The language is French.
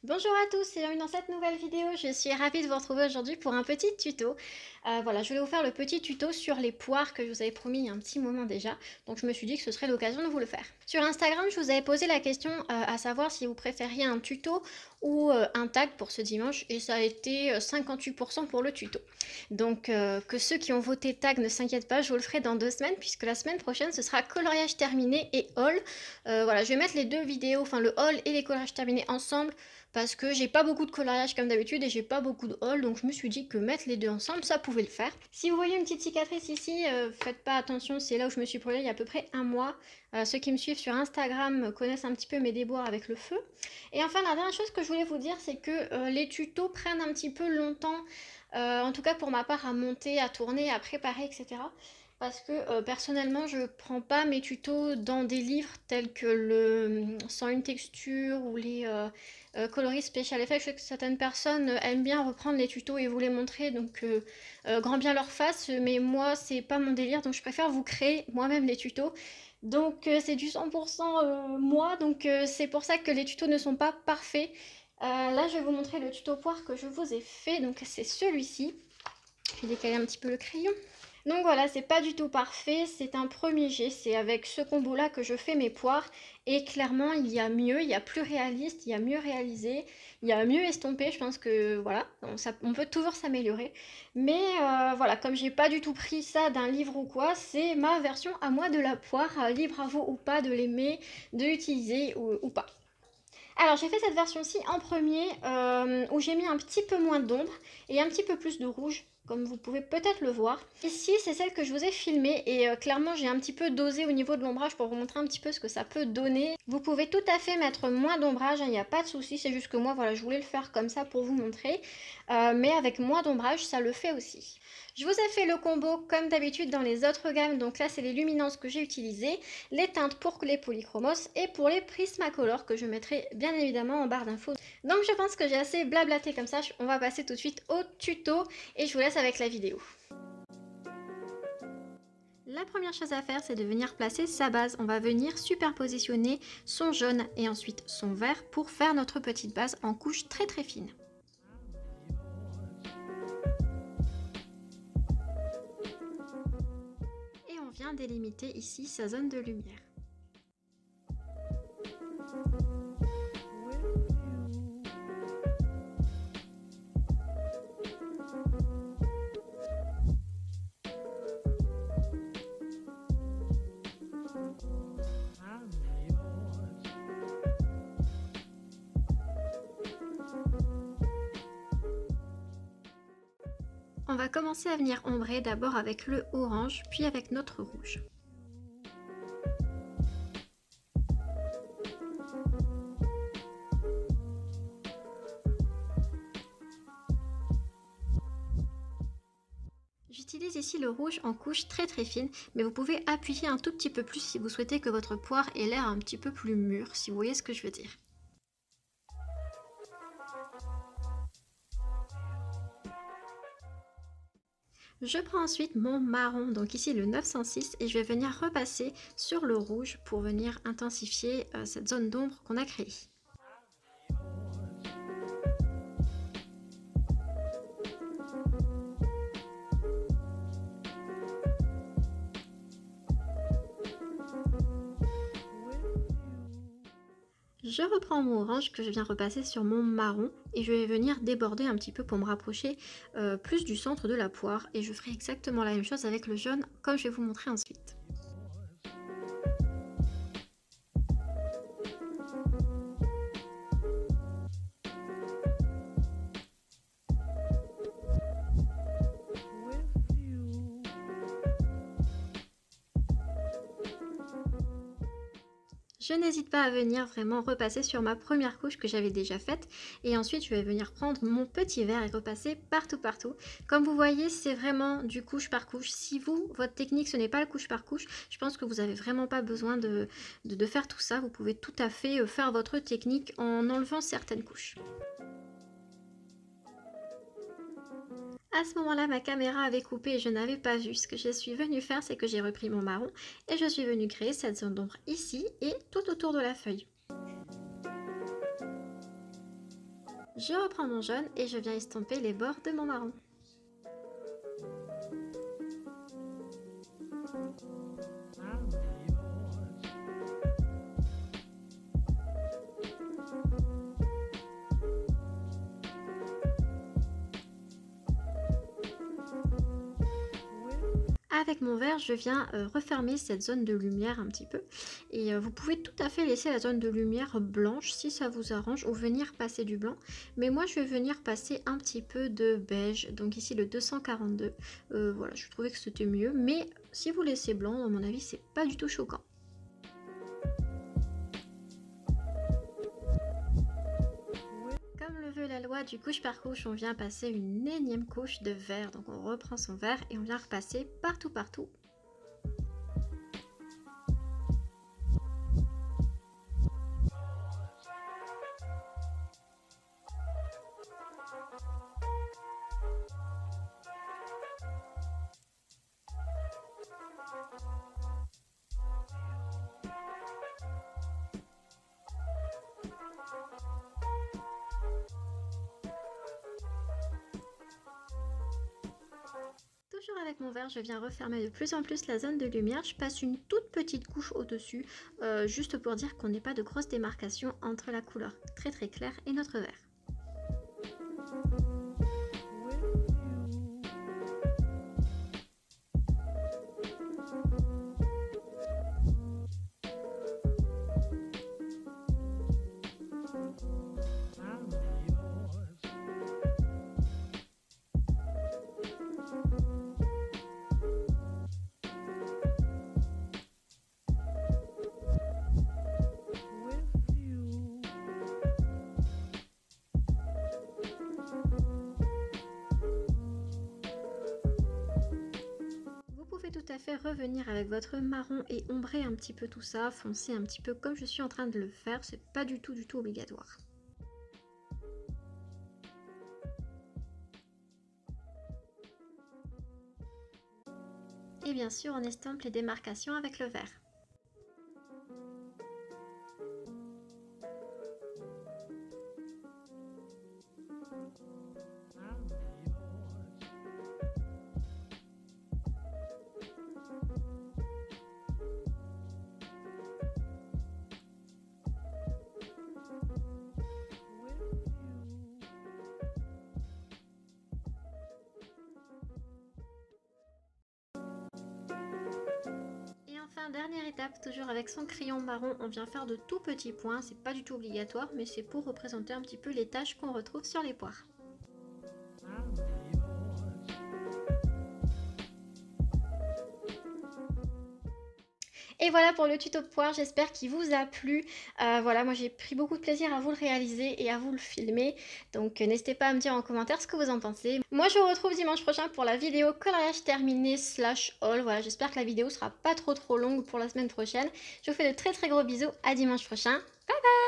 Bonjour à tous et bienvenue dans cette nouvelle vidéo. Je suis ravie de vous retrouver aujourd'hui pour un petit tuto. Voilà, je voulais vous faire le petit tuto sur les poires que je vous avais promis il y a un petit moment déjà. Donc je me suis dit que ce serait l'occasion de vous le faire. Sur Instagram, je vous avais posé la question à savoir si vous préfériez un tuto ou un tag pour ce dimanche. Et ça a été 58% pour le tuto. Donc que ceux qui ont voté tag ne s'inquiètent pas, je vous le ferai dans 2 semaines puisque la semaine prochaine ce sera coloriage terminé et haul. Voilà, je vais mettre les deux vidéos, enfin le haul et les coloriages terminés ensemble parce que j'ai pas beaucoup de coloriage comme d'habitude et j'ai pas beaucoup de haul, donc je me suis dit que mettre les deux ensemble ça pouvait le faire. Si vous voyez une petite cicatrice ici, faites pas attention, c'est là où je me suis brûlée il y a à peu près un mois. Ceux qui me suivent sur Instagram connaissent un petit peu mes déboires avec le feu. Et enfin la dernière chose que je voulais vous dire, c'est que les tutos prennent un petit peu longtemps, en tout cas pour ma part, à monter, à tourner, à préparer, etc. Parce que personnellement je prends pas mes tutos dans des livres tels que le Sans une texture ou les coloris special effects. Je sais que certaines personnes aiment bien reprendre les tutos et vous les montrer, donc grand bien leur fasse, mais moi c'est pas mon délire, donc je préfère vous créer moi-même les tutos. Donc c'est du 100% moi, donc c'est pour ça que les tutos ne sont pas parfaits. Là je vais vous montrer le tuto poire que je vous ai fait, donc c'est celui-ci. Je vais décaler un petit peu le crayon. Donc voilà, c'est pas du tout parfait, c'est un premier jet, c'est avec ce combo là que je fais mes poires et clairement il y a mieux, il y a plus réaliste, il y a mieux réalisé, il y a mieux estompé, je pense que voilà, on peut toujours s'améliorer. Mais voilà, comme j'ai pas du tout pris ça d'un livre ou quoi, c'est ma version à moi de la poire, libre à vous ou pas de l'aimer, de l'utiliser ou pas. Alors j'ai fait cette version-ci en premier où j'ai mis un petit peu moins d'ombre et un petit peu plus de rouge, comme vous pouvez peut-être le voir. Ici c'est celle que je vous ai filmée et clairement j'ai un petit peu dosé au niveau de l'ombrage pour vous montrer un petit peu ce que ça peut donner. Vous pouvez tout à fait mettre moins d'ombrage, il n'y a pas de souci, c'est juste que moi voilà, je voulais le faire comme ça pour vous montrer. Mais avec moins d'ombrage ça le fait aussi. Je vous ai fait le combo comme d'habitude dans les autres gammes, donc là c'est les luminances que j'ai utilisées, les teintes pour les polychromos et pour les Prismacolor que je mettrai bien évidemment en barre d'infos. Donc je pense que j'ai assez blablaté comme ça, on va passer tout de suite au tuto et je vous laisse avec la vidéo. La première chose à faire, c'est de venir placer sa base. On va venir superpositionner son jaune et ensuite son vert pour faire notre petite base en couche très très fine. Et on vient délimiter ici sa zone de lumière. On va commencer à venir ombrer d'abord avec le orange, puis avec notre rouge. J'utilise ici le rouge en couche très très fine, mais vous pouvez appuyer un tout petit peu plus si vous souhaitez que votre poire ait l'air un petit peu plus mûr, si vous voyez ce que je veux dire. Je prends ensuite mon marron, donc ici le 906, et je vais venir repasser sur le rouge pour venir intensifier cette zone d'ombre qu'on a créée. Je reprends mon orange que je viens repasser sur mon marron et je vais venir déborder un petit peu pour me rapprocher plus du centre de la poire, et je ferai exactement la même chose avec le jaune comme je vais vous montrer ensuite. Je n'hésite pas à venir vraiment repasser sur ma première couche que j'avais déjà faite, et ensuite je vais venir prendre mon petit verre et repasser partout. Comme vous voyez, c'est vraiment du couche par couche. Si votre technique ce n'est pas le couche par couche, je pense que vous n'avez vraiment pas besoin de faire tout ça. Vous pouvez tout à fait faire votre technique en enlevant certaines couches. À ce moment-là, ma caméra avait coupé et je n'avais pas vu. Ce que je suis venue faire, c'est que j'ai repris mon marron et je suis venue créer cette zone d'ombre ici et tout autour de la feuille. Je reprends mon jaune et je viens estomper les bords de mon marron. Avec mon vert, je viens refermer cette zone de lumière un petit peu. Et vous pouvez tout à fait laisser la zone de lumière blanche si ça vous arrange ou venir passer du blanc. Mais moi, je vais venir passer un petit peu de beige. Donc ici, le 242. Voilà, je trouvais que c'était mieux. Mais si vous laissez blanc, à mon avis, c'est pas du tout choquant. Comme le veut la loi du couche par couche, on vient passer une énième couche de vert. Donc on reprend son vert et on vient repasser partout. Toujours avec mon vert, je viens refermer de plus en plus la zone de lumière. Je passe une toute petite couche au-dessus, juste pour dire qu'on n'ait pas de grosse démarcation entre la couleur très claire et notre vert. Tout à fait revenir avec votre marron et ombrer un petit peu tout ça, foncer un petit peu comme je suis en train de le faire, c'est pas du tout obligatoire. Et bien sûr, on estompe les démarcations avec le vert. Dernière étape, toujours avec son crayon marron, on vient faire de tout petits points, c'est pas du tout obligatoire, mais c'est pour représenter un petit peu les taches qu'on retrouve sur les poires. Et voilà pour le tuto poire, j'espère qu'il vous a plu. Voilà, moi j'ai pris beaucoup de plaisir à vous le réaliser et à vous le filmer. Donc n'hésitez pas à me dire en commentaire ce que vous en pensez. Moi je vous retrouve dimanche prochain pour la vidéo coloriage terminé / haul. Voilà, j'espère que la vidéo sera pas trop longue pour la semaine prochaine. Je vous fais de très gros bisous, à dimanche prochain. Bye bye!